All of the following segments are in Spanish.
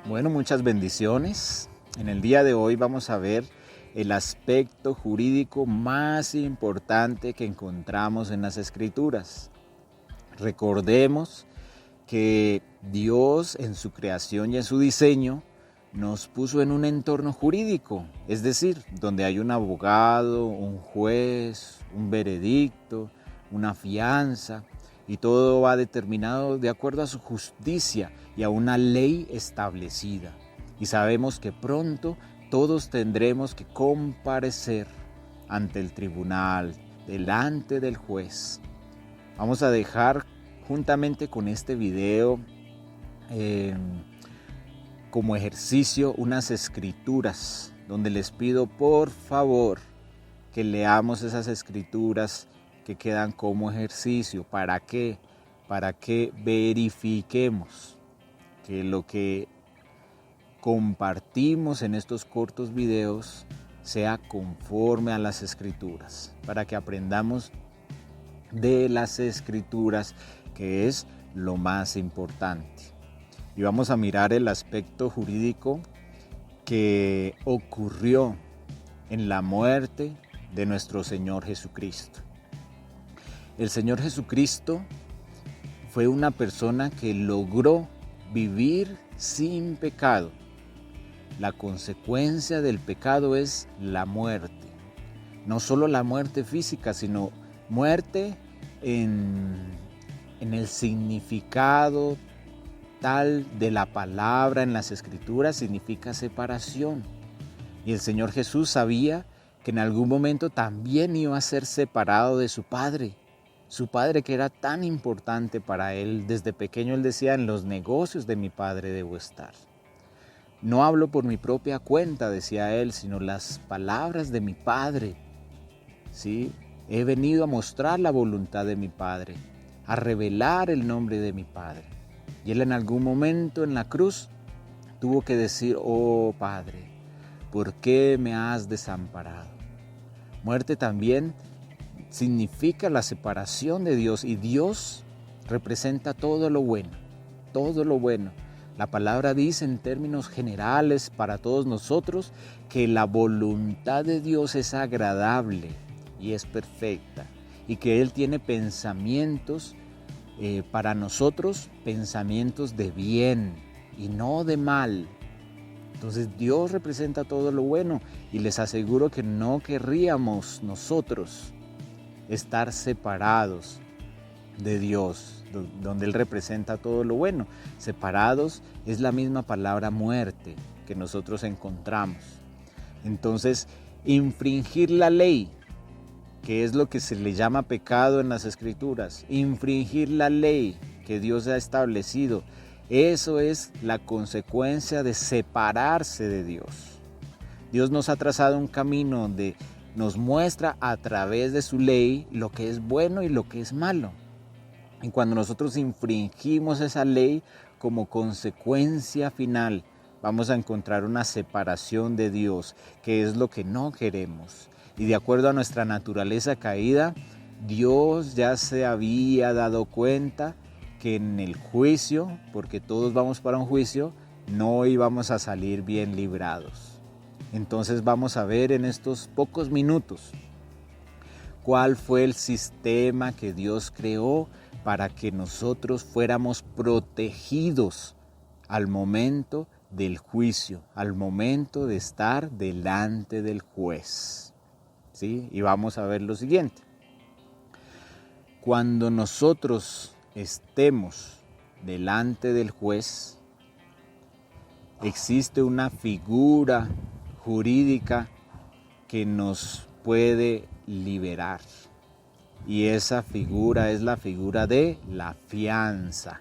Bueno, muchas bendiciones. En el día de hoy vamos a ver el aspecto jurídico más importante que encontramos en las Escrituras. Recordemos que Dios en su creación y en su diseño nos puso en un entorno jurídico, es decir, donde hay un abogado, un juez, un veredicto, una fianza, y todo va determinado de acuerdo a su justicia y a una ley establecida. Y sabemos que pronto todos tendremos que comparecer ante el tribunal, delante del juez. Vamos a dejar juntamente con este video como ejercicio unas escrituras donde les pido por favor que leamos esas escrituras que quedan como ejercicio. ¿Para qué? Para que verifiquemos que lo que compartimos en estos cortos videos sea conforme a las escrituras, para que aprendamos de las escrituras, que es lo más importante. Y vamos a mirar el aspecto jurídico que ocurrió en la muerte de nuestro Señor Jesucristo. El Señor Jesucristo fue una persona que logró vivir sin pecado. La consecuencia del pecado es la muerte. No solo la muerte física, sino muerte en el significado tal de la palabra en las Escrituras, significa separación. Y el Señor Jesús sabía que en algún momento también iba a ser separado de su Padre. Su Padre, que era tan importante para él. Desde pequeño él decía: en los negocios de mi Padre debo estar. No hablo por mi propia cuenta, decía él, sino las palabras de mi Padre. ¿Sí? He venido a mostrar la voluntad de mi Padre, a revelar el nombre de mi Padre. Y él en algún momento en la cruz tuvo que decir: oh Padre, ¿por qué me has desamparado? Muerte también significa la separación de Dios, y Dios representa todo lo bueno, todo lo bueno. La palabra dice en términos generales para todos nosotros que la voluntad de Dios es agradable y es perfecta, y que Él tiene pensamientos para nosotros, pensamientos de bien y no de mal. Entonces Dios representa todo lo bueno, y les aseguro que no querríamos nosotros estar separados de Dios, donde Él representa todo lo bueno. Separados es la misma palabra muerte que nosotros encontramos. Entonces, infringir la ley, que es lo que se le llama pecado en las Escrituras, infringir la ley que Dios ha establecido, eso es la consecuencia de separarse de Dios. Dios nos ha trazado un camino donde nos muestra a través de su ley lo que es bueno y lo que es malo. Y cuando nosotros infringimos esa ley, como consecuencia final, vamos a encontrar una separación de Dios, que es lo que no queremos. Y de acuerdo a nuestra naturaleza caída, Dios ya se había dado cuenta que en el juicio, porque todos vamos para un juicio, no íbamos a salir bien librados. Entonces vamos a ver en estos pocos minutos cuál fue el sistema que Dios creó para que nosotros fuéramos protegidos al momento del juicio, al momento de estar delante del juez. ¿Sí? Y vamos a ver lo siguiente. Cuando nosotros estemos delante del juez, existe una figura jurídica que nos puede liberar. Y esa figura es la figura de la fianza.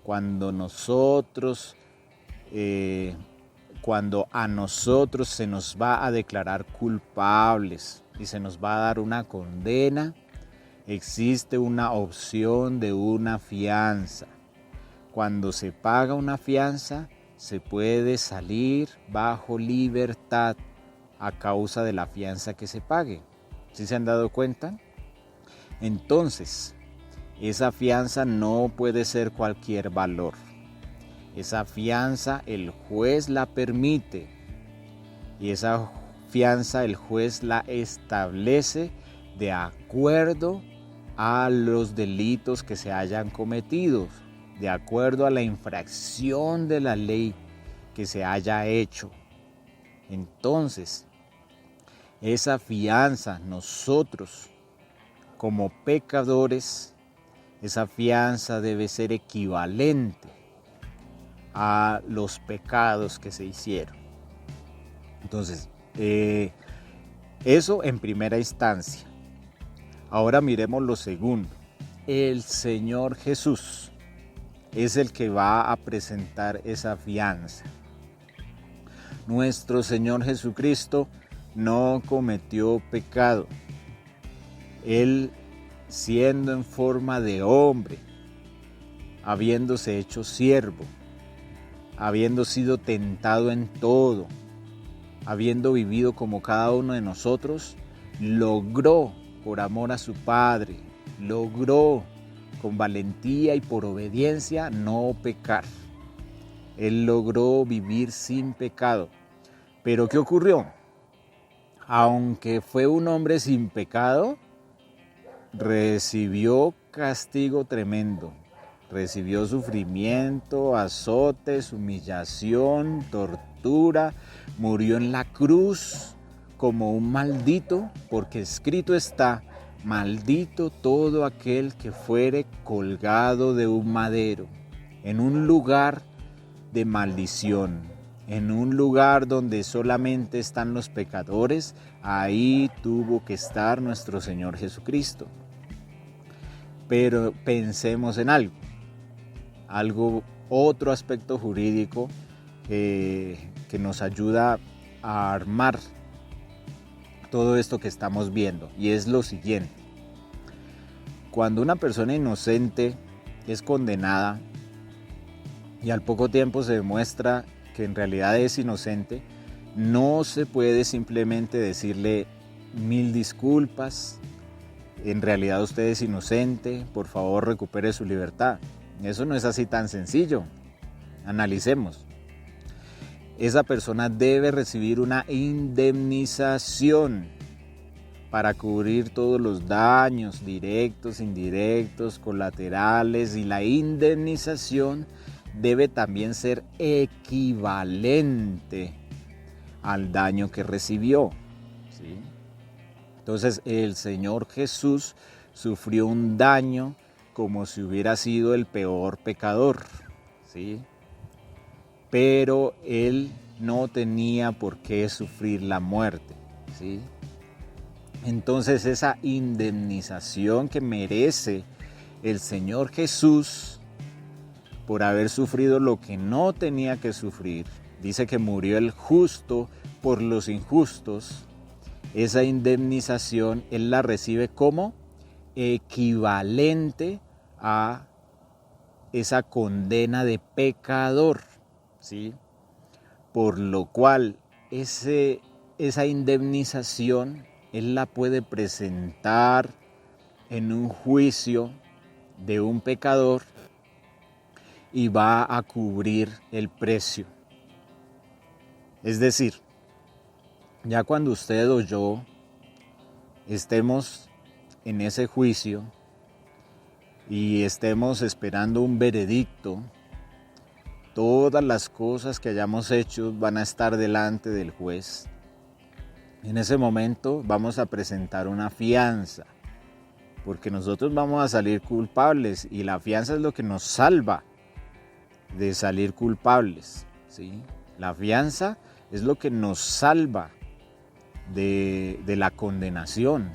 Cuando a nosotros se nos va a declarar culpables y se nos va a dar una condena, existe una opción de una fianza. Cuando se paga una fianza, se puede salir bajo libertad a causa de la fianza que se pague. ¿Sí se han dado cuenta? Entonces, esa fianza no puede ser cualquier valor. Esa fianza el juez la permite y esa fianza el juez la establece de acuerdo a los delitos que se hayan cometido, de acuerdo a la infracción de la ley que se haya hecho. Entonces, esa fianza, nosotros como pecadores, esa fianza debe ser equivalente a los pecados que se hicieron. Entonces, eso en primera instancia. Ahora miremos lo segundo. El Señor Jesús es el que va a presentar esa fianza. Nuestro Señor Jesucristo no cometió pecado. Él, siendo en forma de hombre, habiéndose hecho siervo, habiendo sido tentado en todo, habiendo vivido como cada uno de nosotros, logró, por amor a su Padre, logró con valentía y por obediencia no pecar. Él logró vivir sin pecado. Pero ¿qué ocurrió? Aunque fue un hombre sin pecado, recibió castigo tremendo. Recibió sufrimiento, azotes, humillación, tortura. Murió en la cruz como un maldito, porque escrito está: maldito todo aquel que fuere colgado de un madero, en un lugar de maldición, en un lugar donde solamente están los pecadores. Ahí tuvo que estar nuestro Señor Jesucristo. Pero pensemos en otro aspecto jurídico que nos ayuda a armar todo esto que estamos viendo, y es lo siguiente. Cuando una persona inocente es condenada y al poco tiempo se demuestra que en realidad es inocente, no se puede simplemente decirle 1000 disculpas, en realidad usted es inocente, por favor recupere su libertad. Eso no es así tan sencillo. Analicemos. Esa persona debe recibir una indemnización para cubrir todos los daños directos, indirectos, colaterales, y la indemnización debe también ser equivalente al daño que recibió, ¿sí? Entonces el Señor Jesús sufrió un daño como si hubiera sido el peor pecador, ¿sí? Pero Él no tenía por qué sufrir la muerte, ¿sí? Entonces esa indemnización que merece el Señor Jesús por haber sufrido lo que no tenía que sufrir, dice que murió el justo por los injustos, esa indemnización Él la recibe como equivalente a esa condena de pecador, ¿sí? Por lo cual esa indemnización Él la puede presentar en un juicio de un pecador y va a cubrir el precio. Es decir, ya cuando usted o yo estemos en ese juicio y estemos esperando un veredicto, todas las cosas que hayamos hecho van a estar delante del juez. En ese momento vamos a presentar una fianza, porque nosotros vamos a salir culpables y la fianza es lo que nos salva de salir culpables, ¿sí? La fianza es lo que nos salva de la condenación.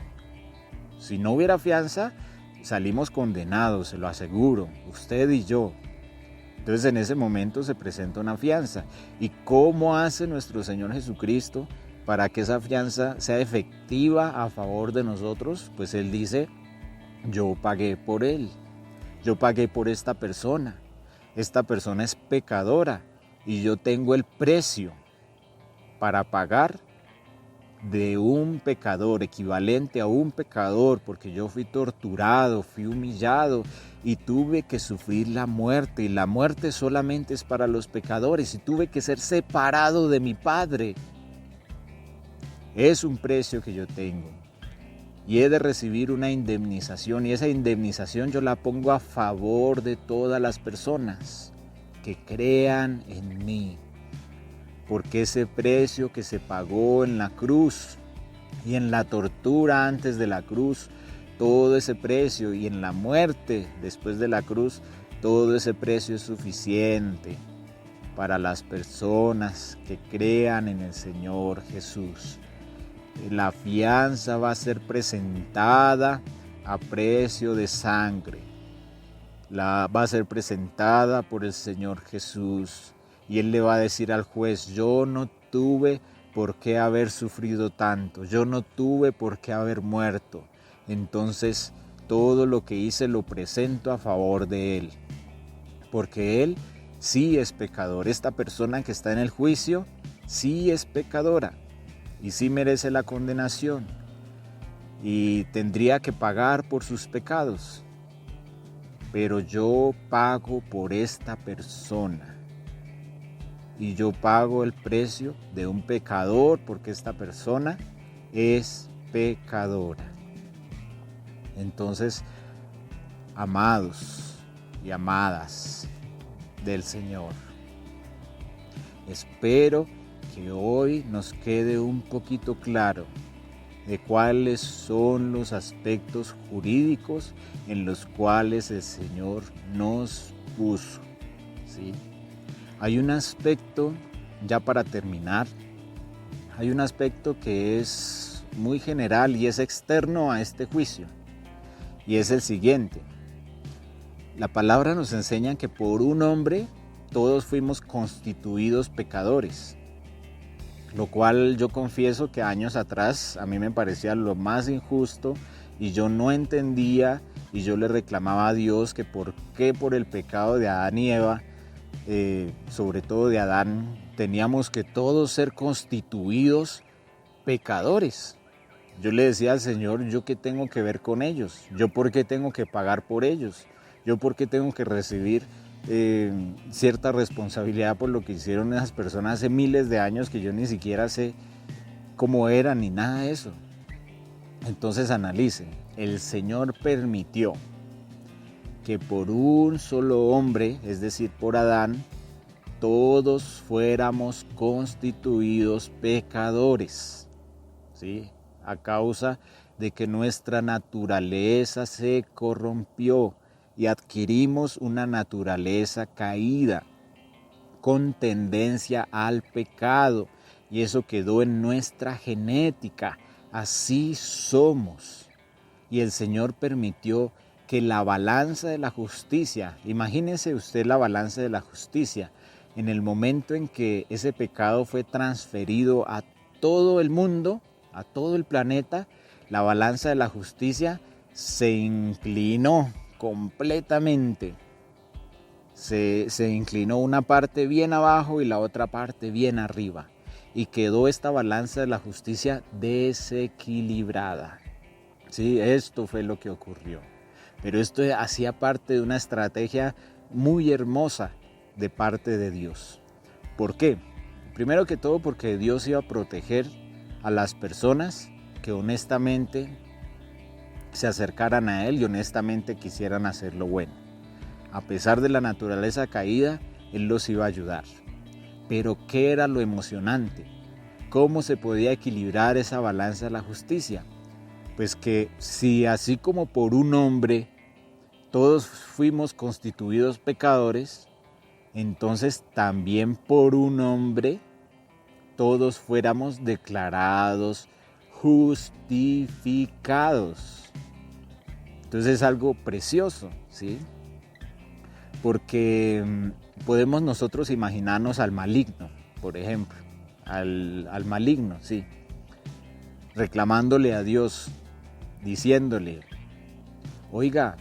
Si no hubiera fianza, salimos condenados, se lo aseguro, usted y yo. Entonces en ese momento se presenta una fianza. ¿Y cómo hace nuestro Señor Jesucristo para que esa fianza sea efectiva a favor de nosotros? Pues Él dice: yo pagué por él, yo pagué por esta persona es pecadora y yo tengo el precio para pagar de un pecador, equivalente a un pecador, porque yo fui torturado, fui humillado y tuve que sufrir la muerte, y la muerte solamente es para los pecadores, y tuve que ser separado de mi Padre. Es un precio que yo tengo y he de recibir una indemnización, y esa indemnización yo la pongo a favor de todas las personas que crean en mí, porque ese precio que se pagó en la cruz y en la tortura antes de la cruz, todo ese precio, y en la muerte después de la cruz, todo ese precio es suficiente para las personas que crean en el Señor Jesús. La fianza va a ser presentada a precio de sangre. Va a ser presentada por el Señor Jesús. Y Él le va a decir al juez: yo no tuve por qué haber sufrido tanto. Yo no tuve por qué haber muerto. Entonces todo lo que hice lo presento a favor de Él. Porque Él sí es pecador. Esta persona que está en el juicio sí es pecadora. Y sí merece la condenación, y tendría que pagar por sus pecados, pero yo pago por esta persona, y yo pago el precio de un pecador, porque esta persona es pecadora. Entonces, amados y amadas del Señor, espero que hoy nos quede un poquito claro de cuáles son los aspectos jurídicos en los cuales el Señor nos puso, ¿sí? Hay un aspecto, ya para terminar, hay un aspecto que es muy general y es externo a este juicio, y es el siguiente. La palabra nos enseña que por un hombre todos fuimos constituidos pecadores, lo cual yo confieso que años atrás a mí me parecía lo más injusto, y yo no entendía, y yo le reclamaba a Dios que por qué por el pecado de Adán y Eva, sobre todo de Adán, teníamos que todos ser constituidos pecadores. Yo le decía al Señor: ¿yo qué tengo que ver con ellos? ¿Yo por qué tengo que pagar por ellos? ¿Yo por qué tengo que recibir cierta responsabilidad por lo que hicieron esas personas hace miles de años, que yo ni siquiera sé cómo eran ni nada de eso? Entonces analicen, el Señor permitió que por un solo hombre, es decir, por Adán, todos fuéramos constituidos pecadores, ¿sí? A causa de que nuestra naturaleza se corrompió y adquirimos una naturaleza caída con tendencia al pecado, y eso quedó en nuestra genética. Así somos. Y el Señor permitió que la balanza de la justicia, imagínese usted la balanza de la justicia, en el momento en que ese pecado fue transferido a todo el mundo, a todo el planeta, la balanza de la justicia se inclinó completamente. Se inclinó una parte bien abajo y la otra parte bien arriba, y quedó esta balanza de la justicia desequilibrada. Sí, esto fue lo que ocurrió. Pero esto hacía parte de una estrategia muy hermosa de parte de Dios. ¿Por qué? Primero que todo, porque Dios iba a proteger a las personas que honestamente se acercaran a Él y honestamente quisieran hacer lo bueno. A pesar de la naturaleza caída, Él los iba a ayudar. Pero ¿qué era lo emocionante? ¿Cómo se podía equilibrar esa balanza de la justicia? Pues que si así como por un hombre todos fuimos constituidos pecadores, entonces también por un hombre todos fuéramos declarados justificados. Entonces es algo precioso, ¿sí? Porque podemos nosotros imaginarnos al maligno, por ejemplo, al maligno, sí, reclamándole a Dios, diciéndole: oiga,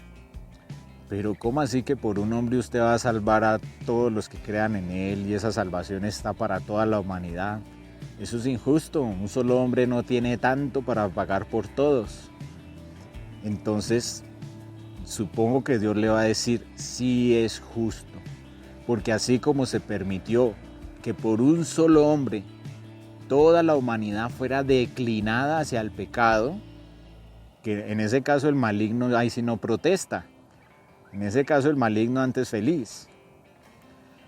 pero ¿cómo así que por un hombre usted va a salvar a todos los que crean en Él y esa salvación está para toda la humanidad? Eso es injusto. Un solo hombre no tiene tanto para pagar por todos. Entonces, supongo que Dios le va a decir, sí es justo. Porque así como se permitió que por un solo hombre toda la humanidad fuera declinada hacia el pecado, que en ese caso el maligno ahí sí no protesta. En ese caso el maligno antes feliz.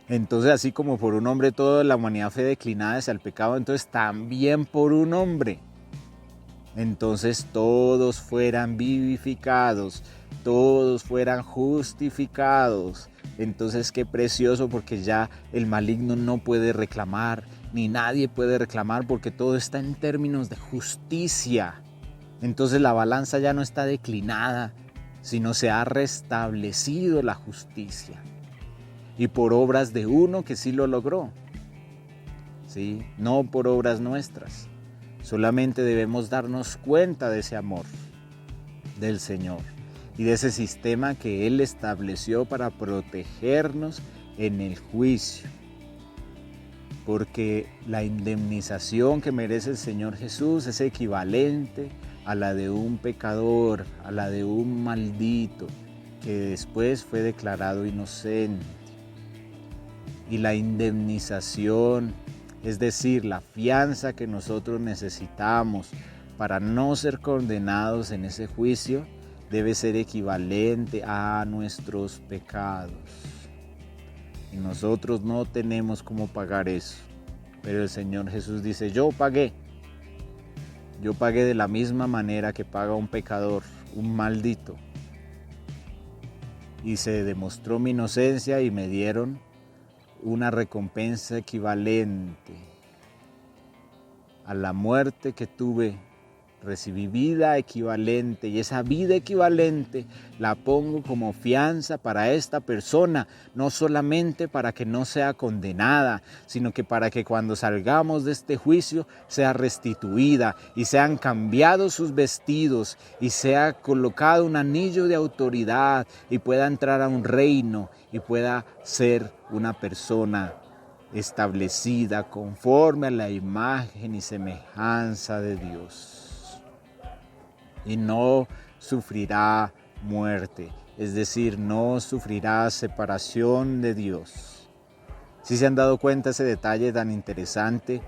Entonces, así como por un hombre toda la humanidad fue declinada hacia el pecado, entonces también por un hombre. Entonces todos fueran vivificados, todos fueran justificados. Entonces qué precioso, porque ya el maligno no puede reclamar, ni nadie puede reclamar, porque todo está en términos de justicia. Entonces la balanza ya no está declinada, sino se ha restablecido la justicia. Y por obras de uno que sí lo logró, ¿sí? No por obras nuestras. Solamente debemos darnos cuenta de ese amor del Señor y de ese sistema que Él estableció para protegernos en el juicio. Porque la indemnización que merece el Señor Jesús es equivalente a la de un pecador, a la de un maldito, que después fue declarado inocente. Y la indemnización, es decir, la fianza que nosotros necesitamos para no ser condenados en ese juicio, debe ser equivalente a nuestros pecados. Y nosotros no tenemos cómo pagar eso. Pero el Señor Jesús dice, yo pagué de la misma manera que paga un pecador, un maldito. Y se demostró mi inocencia y me dieron una recompensa equivalente a la muerte que tuve. Recibí vida equivalente, y esa vida equivalente la pongo como fianza para esta persona, no solamente para que no sea condenada, sino que para que cuando salgamos de este juicio sea restituida y sean cambiados sus vestidos y sea colocado un anillo de autoridad y pueda entrar a un reino y pueda ser una persona establecida conforme a la imagen y semejanza de Dios. Y no sufrirá muerte, es decir, no sufrirá separación de Dios. ¿Sí se han dado cuenta ese detalle tan interesante?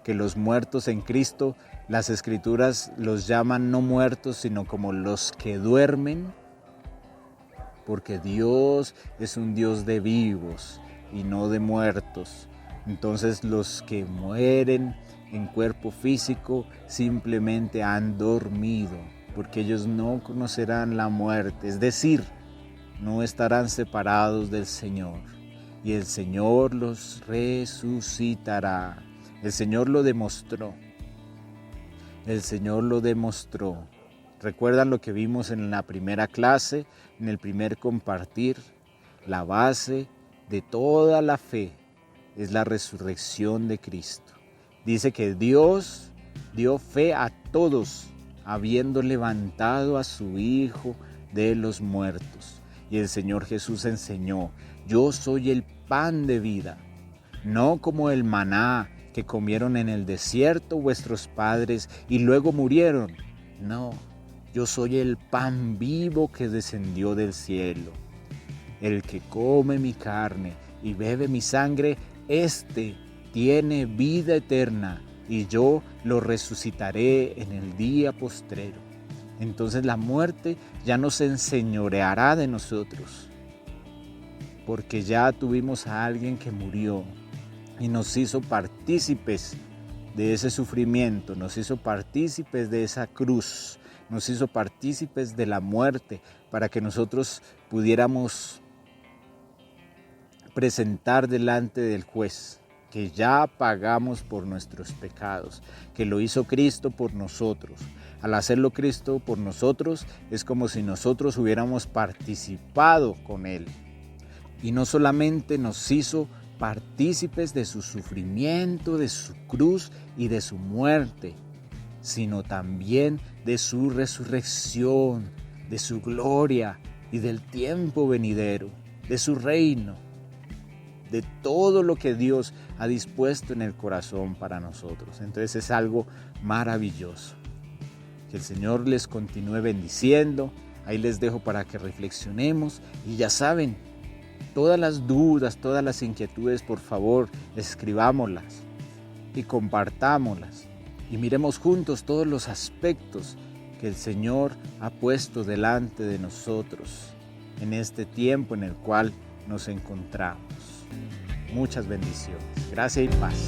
Que los muertos en Cristo, las Escrituras los llaman no muertos, sino como los que duermen, porque Dios es un Dios de vivos y no de muertos. Entonces los que mueren en cuerpo físico simplemente han dormido, porque ellos no conocerán la muerte, es decir, no estarán separados del Señor. Y el Señor los resucitará. El Señor lo demostró. El Señor lo demostró. ¿Recuerdan lo que vimos en la primera clase, en el primer compartir? La base de toda la fe es la resurrección de Cristo. Dice que Dios dio fe a todos, habiendo levantado a su Hijo de los muertos. Y el Señor Jesús enseñó, yo soy el pan de vida, no como el maná que comieron en el desierto vuestros padres y luego murieron. No, yo soy el pan vivo que descendió del cielo. El que come mi carne y bebe mi sangre, éste tiene vida eterna, y yo lo resucitaré en el día postrero. Entonces la muerte ya no se enseñoreará de nosotros, porque ya tuvimos a alguien que murió y nos hizo partícipes de ese sufrimiento, nos hizo partícipes de esa cruz, nos hizo partícipes de la muerte, para que nosotros pudiéramos presentar delante del juez que ya pagamos por nuestros pecados, que lo hizo Cristo por nosotros. Al hacerlo Cristo por nosotros, es como si nosotros hubiéramos participado con Él. Y no solamente nos hizo partícipes de su sufrimiento, de su cruz y de su muerte, sino también de su resurrección, de su gloria y del tiempo venidero, de su reino. de todo lo que Dios ha dispuesto en el corazón para nosotros. Entonces es algo maravilloso. Que el Señor les continúe bendiciendo. Ahí les dejo para que reflexionemos y ya saben, todas las dudas, todas las inquietudes, por favor, escribámoslas y compartámoslas y miremos juntos todos los aspectos que el Señor ha puesto delante de nosotros en este tiempo en el cual nos encontramos. Muchas bendiciones. Gracias y paz.